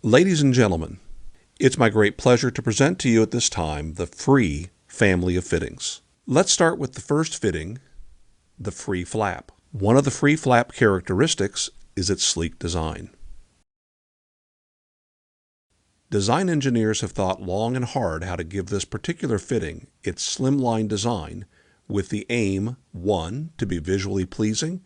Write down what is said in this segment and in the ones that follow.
Ladies and gentlemen, it's my great pleasure to present to you at this time the free family of fittings. Let's start with the first fitting, the free flap. One of the free flap characteristics is its sleek design. Design engineers have thought long and hard how to give this particular fitting its slimline design with the aim, 1, to be visually pleasing,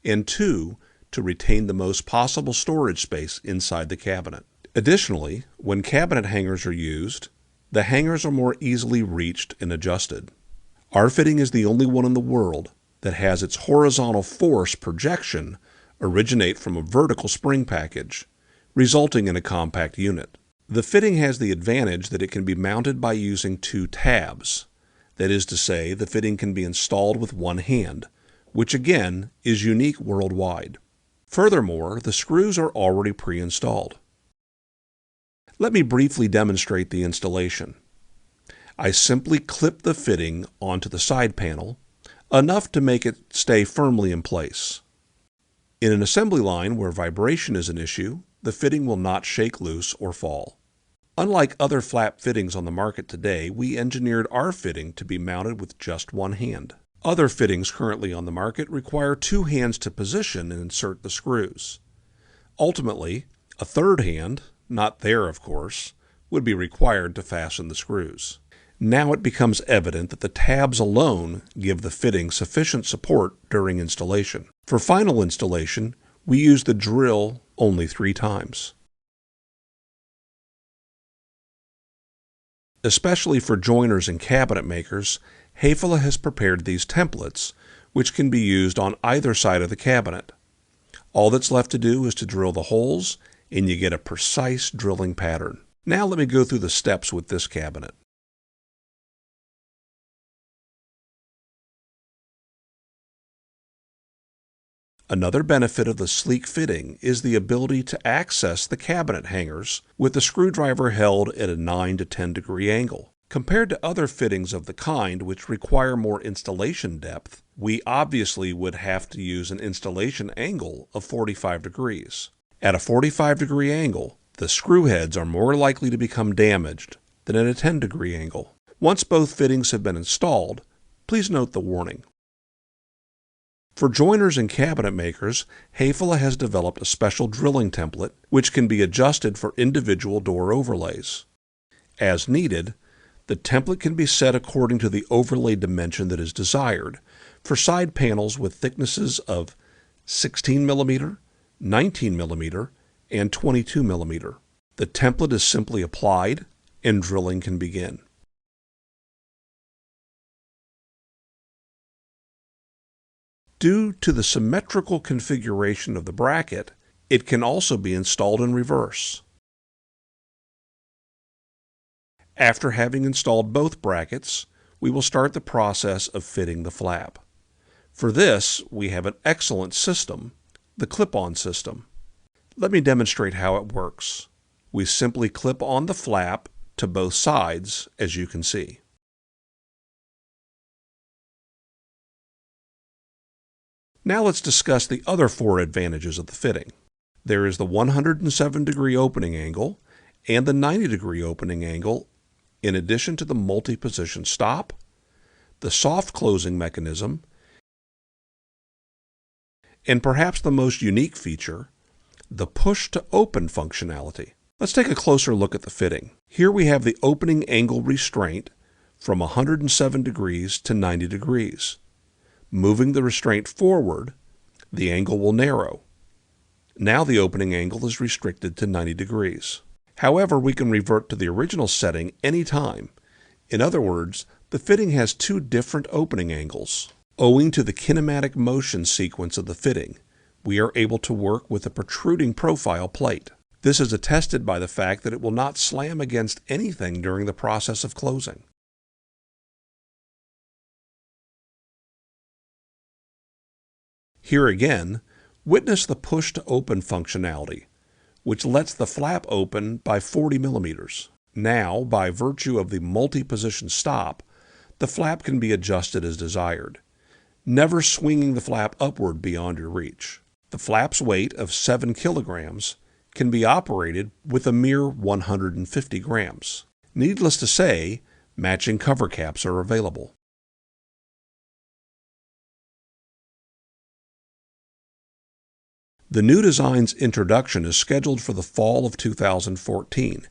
and 2, to retain the most possible storage space inside the cabinet. Additionally, when cabinet hangers are used, the hangers are more easily reached and adjusted. Our fitting is the only one in the world that has its horizontal force projection originate from a vertical spring package, resulting in a compact unit. The fitting has the advantage that it can be mounted by using 2 tabs. That is to say, the fitting can be installed with one hand, which again is unique worldwide. Furthermore, the screws are already pre-installed. Let me briefly demonstrate the installation. I simply clip the fitting onto the side panel, enough to make it stay firmly in place. In an assembly line where vibration is an issue, the fitting will not shake loose or fall. Unlike other flap fittings on the market today, we engineered our fitting to be mounted with just one hand. Other fittings currently on the market require 2 hands to position and insert the screws. Ultimately, a third hand, not there of course, would be required to fasten the screws. Now it becomes evident that the tabs alone give the fitting sufficient support during installation. For final installation, we use the drill only 3 times. Especially for joiners and cabinet makers, Hafele has prepared these templates, which can be used on either side of the cabinet. All that's left to do is to drill the holes, and you get a precise drilling pattern. Now let me go through the steps with this cabinet. Another benefit of the sleek fitting is the ability to access the cabinet hangers with the screwdriver held at a 9 to 10 degree angle. Compared to other fittings of the kind which require more installation depth, we obviously would have to use an installation angle of 45 degrees. At a 45 degree angle, the screw heads are more likely to become damaged than at a 10 degree angle. Once both fittings have been installed, please note the warning. For joiners and cabinet makers, Hafele has developed a special drilling template which can be adjusted for individual door overlays. As needed, the template can be set according to the overlay dimension that is desired for side panels with thicknesses of 16 mm, 19 mm, and 22 mm. The template is simply applied and drilling can begin. Due to the symmetrical configuration of the bracket, it can also be installed in reverse. After having installed both brackets, we will start the process of fitting the flap. For this, we have an excellent system, the clip-on system. Let me demonstrate how it works. We simply clip on the flap to both sides, as you can see. Now let's discuss the other 4 advantages of the fitting. There is the 107 degree opening angle and the 90 degree opening angle, in addition to the multi-position stop, the soft closing mechanism, and perhaps the most unique feature, the push-to-open functionality. Let's take a closer look at the fitting. Here we have the opening angle restraint from 107 degrees to 90 degrees. Moving the restraint forward, the angle will narrow. Now the opening angle is restricted to 90 degrees. However, we can revert to the original setting anytime. In other words, the fitting has 2 different opening angles. Owing to the kinematic motion sequence of the fitting, we are able to work with a protruding profile plate. This is attested by the fact that it will not slam against anything during the process of closing. Here again, witness the push-to-open functionality, which lets the flap open by 40 millimeters. Now, by virtue of the multi-position stop, the flap can be adjusted as desired, never swinging the flap upward beyond your reach. The flap's weight of 7 kilograms can be operated with a mere 150 grams. Needless to say, matching cover caps are available. The new design's introduction is scheduled for the fall of 2014,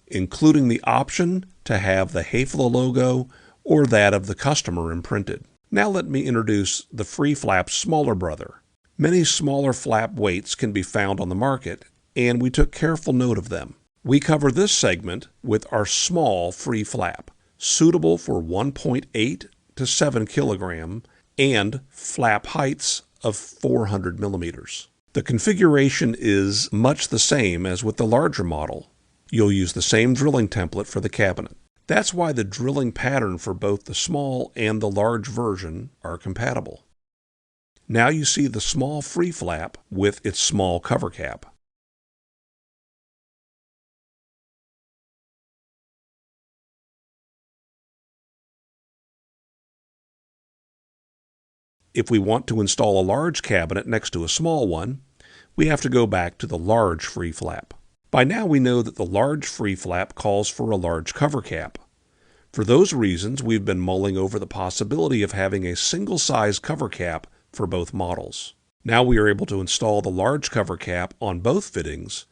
including the option to have the Hafele logo or that of the customer imprinted. Now let me introduce the free flap's smaller brother. Many smaller flap weights can be found on the market, and we took careful note of them. We cover this segment with our small free flap, suitable for 1.8 to 7 kilogram and flap heights of 400 millimeters. The configuration is much the same as with the larger model. You'll use the same drilling template for the cabinet. That's why the drilling pattern for both the small and the large version are compatible. Now you see the small free flap with its small cover cap. If we want to install a large cabinet next to a small one, we have to go back to the large free flap. By now we know that the large free flap calls for a large cover cap. For those reasons, we've been mulling over the possibility of having a single-size cover cap for both models. Now we are able to install the large cover cap on both fittings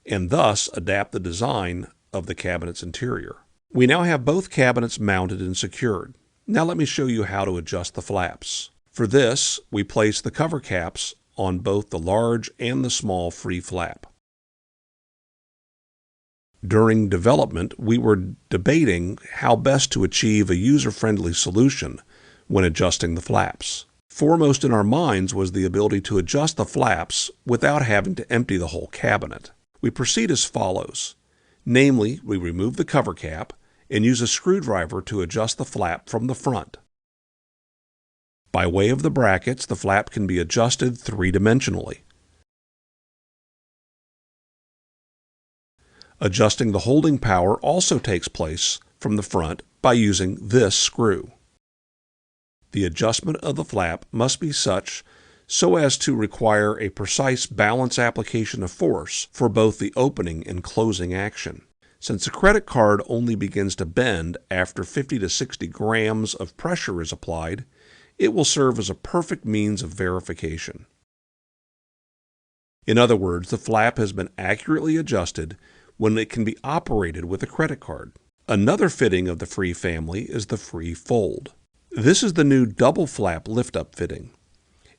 and thus adapt the design of the cabinet's interior. We now have both cabinets mounted and secured. Now let me show you how to adjust the flaps. For this, we place the cover caps on both the large and the small free flap. During development, we were debating how best to achieve a user-friendly solution when adjusting the flaps. Foremost in our minds was the ability to adjust the flaps without having to empty the whole cabinet. We proceed as follows. Namely, we remove the cover cap and use a screwdriver to adjust the flap from the front. By way of the brackets, the flap can be adjusted three-dimensionally. Adjusting the holding power also takes place from the front by using this screw. The adjustment of the flap must be such so as to require a precise balance application of force for both the opening and closing action. Since a credit card only begins to bend after 50 to 60 grams of pressure is applied, it will serve as a perfect means of verification. In other words, the flap has been accurately adjusted when it can be operated with a credit card. Another fitting of the free family is the free fold. This is the new double flap lift-up fitting.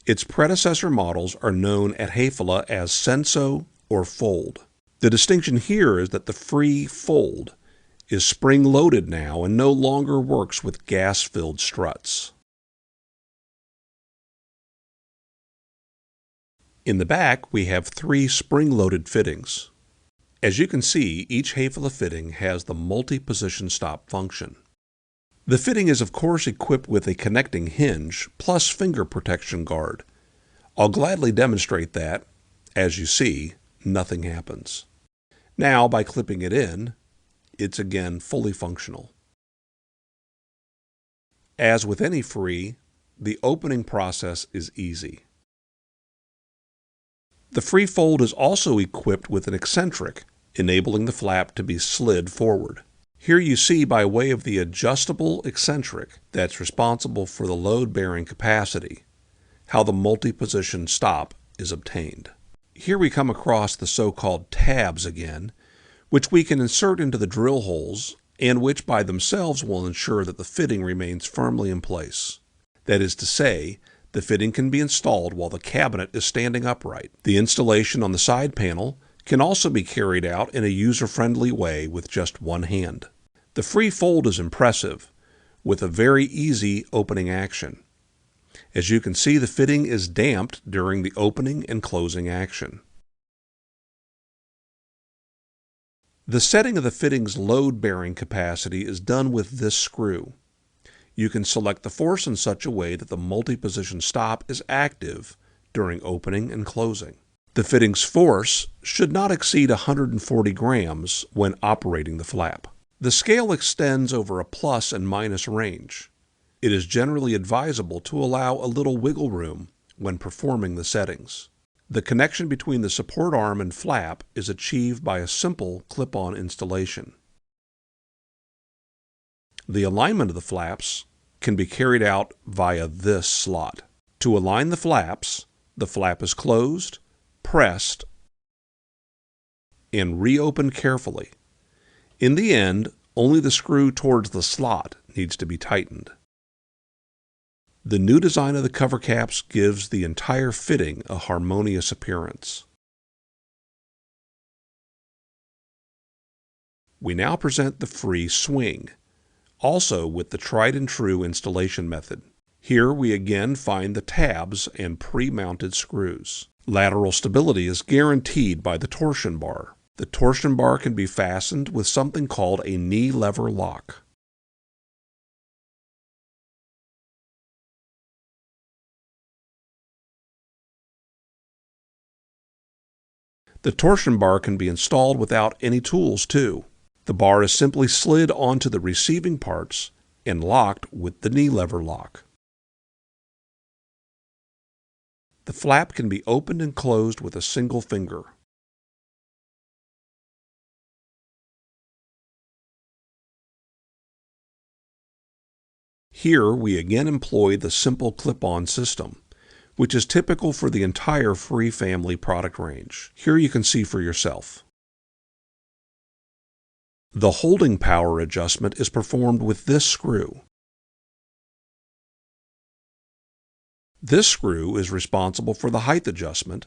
Its predecessor models are known at Hafele as Senso or Fold. The distinction here is that the free fold is spring-loaded now and no longer works with gas-filled struts. In the back, we have 3 spring-loaded fittings. As you can see, each Hafele fitting has the multi-position stop function. The fitting is of course equipped with a connecting hinge plus finger protection guard. I'll gladly demonstrate that. As you see, nothing happens. Now, by clipping it in, it's again fully functional. As with any free, the opening process is easy. The free fold is also equipped with an eccentric, enabling the flap to be slid forward. Here you see, by way of the adjustable eccentric that's responsible for the load-bearing capacity, how the multi-position stop is obtained. Here we come across the so-called tabs again, which we can insert into the drill holes and which by themselves will ensure that the fitting remains firmly in place. That is to say, the fitting can be installed while the cabinet is standing upright. The installation on the side panel can also be carried out in a user-friendly way with just one hand. The free fold is impressive, with a very easy opening action. As you can see, the fitting is damped during the opening and closing action. The setting of the fitting's load-bearing capacity is done with this screw. You can select the force in such a way that the multi-position stop is active during opening and closing. The fitting's force should not exceed 140 grams when operating the flap. The scale extends over a plus and minus range. It is generally advisable to allow a little wiggle room when performing the settings. The connection between the support arm and flap is achieved by a simple clip-on installation. The alignment of the flaps can be carried out via this slot. To align the flap is closed, pressed, and reopened carefully. In the end, only the screw towards the slot needs to be tightened. The new design of the cover caps gives the entire fitting a harmonious appearance. We now present the free swing, also with the tried and true installation method. Here we again find the tabs and pre-mounted screws. Lateral stability is guaranteed by the torsion bar. The torsion bar can be fastened with something called a knee lever lock. The torsion bar can be installed without any tools too. The bar is simply slid onto the receiving parts and locked with the knee lever lock. The flap can be opened and closed with a single finger. Here we again employ the simple clip-on system, which is typical for the entire Free family product range. Here you can see for yourself. The holding power adjustment is performed with this screw. This screw is responsible for the height adjustment,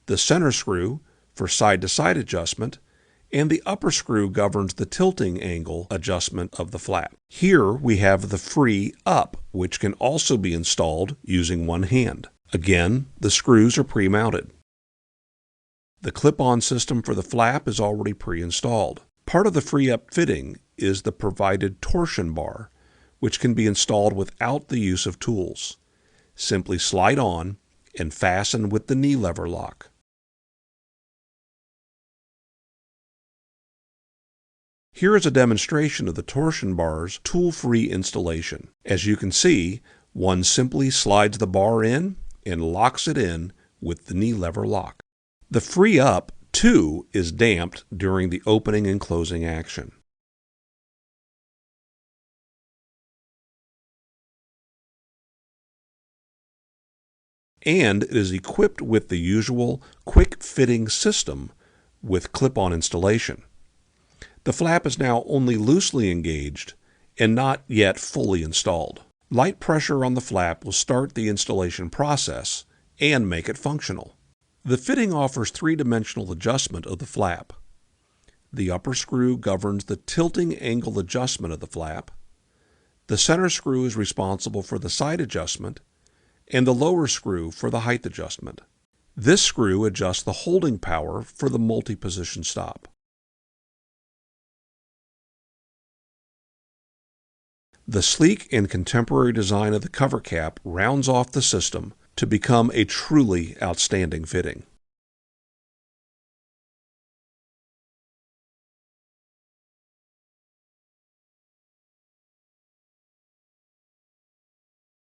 the center screw for side-to-side adjustment, and the upper screw governs the tilting angle adjustment of the flap. Here we have the free up, which can also be installed using one hand. Again, the screws are pre-mounted. The clip-on system for the flap is already pre-installed. Part of the free up fitting is the provided torsion bar, which can be installed without the use of tools. Simply slide on and fasten with the knee lever lock. Here is a demonstration of the torsion bar's tool-free installation. As you can see, one simply slides the bar in and locks it in with the knee lever lock. The free up, too, is damped during the opening and closing action. And it is equipped with the usual quick-fitting system with clip-on installation. The flap is now only loosely engaged and not yet fully installed. Light pressure on the flap will start the installation process and make it functional. The fitting offers three-dimensional adjustment of the flap. The upper screw governs the tilting angle adjustment of the flap. The center screw is responsible for the side adjustment, and the lower screw for the height adjustment. This screw adjusts the holding power for the multi-position stop. The sleek and contemporary design of the cover cap rounds off the system to become a truly outstanding fitting.